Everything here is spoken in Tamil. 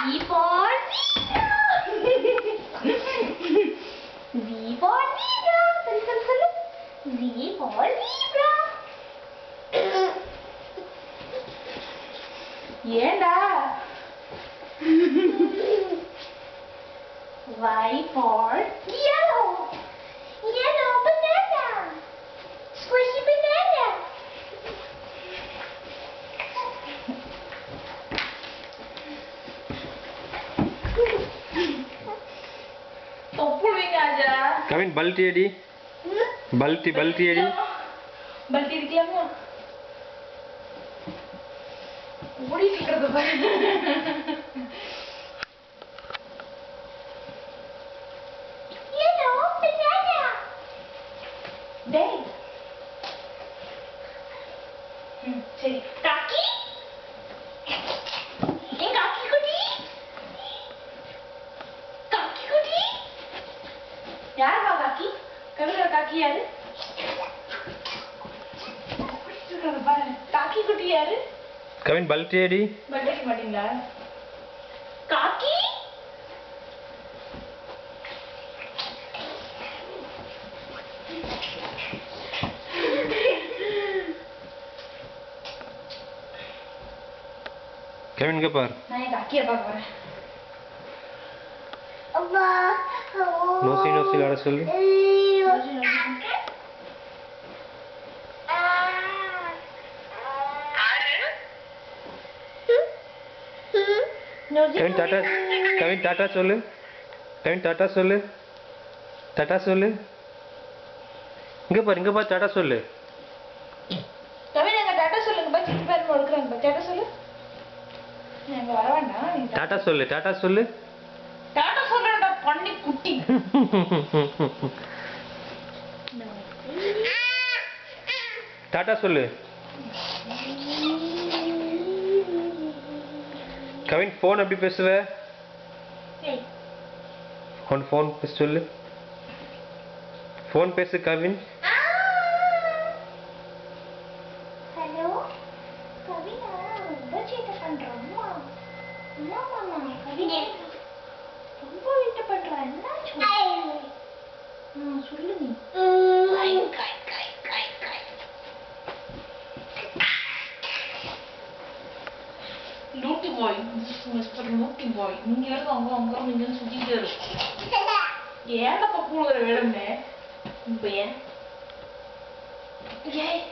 V for V for zebra. சொல்லு. Z for zebra. ஏண்டா? Y for yellow. Yellow banana. Squishy banana. தொப்புளுங்க ஆஜா. Kavin பல்டி அடி. பல்டி அடி. பல்டி அடிக்கலாமா? ஓடிட்டு இருக்கிறது பாரு. Yellow banana. டேய். சரி. காக்கி. ஏன் காக்கி குட்டி? காக்கி குட்டி? யாருமா காக்கி? கவிதா காக்கி யாரு? பாரு. காக்கி குட்டி யாரு? கவின் பல்டி அடி. பல்டி அடிக்க மாட்டீங்களா? காக்கி? கவின் இங்க பார். நான் என் காக்கியை பார்க்க வரேன். அப்பா. நோசி விளையாட சொல்லு. கவின் டாடா சொல்லு. கவின் டாடா சொல்லு. டாடா சொல்லு. இங்க பார் டாடா சொல்லு. கவின் எங்க டாடா சொல்லுங்க பா. சித்தி பேர் கொடுக்குறாங்க பா. டாடா சொல்லு. எங்க வர வேண்டாம். டாடா சொல்லு. டாடா சொல்லு. டாடா சொல்றடா பண்ணி குட்டி. டாடா சொல்லு. கவின் ஃபோன் எப்படி பேசுவ? ஏய் ஃபோன் பேச சொல்லு. ஃபோன் பேசு கவின். ஹலோ கவினா ரொம்ப சேட்டை பண்றோம்மா. அம்மா கவினே ரொம்ப சேட்டை பண்ற. என்ன சொல்லு நீ. Naughty boy, this is Mr. Naughty boy. இங்க இருந்து அங்க சுத்திட்டே இருக்கு. ஏன்டா பப்புல வேணும்னே? இப்ப ஏன்? ஏய்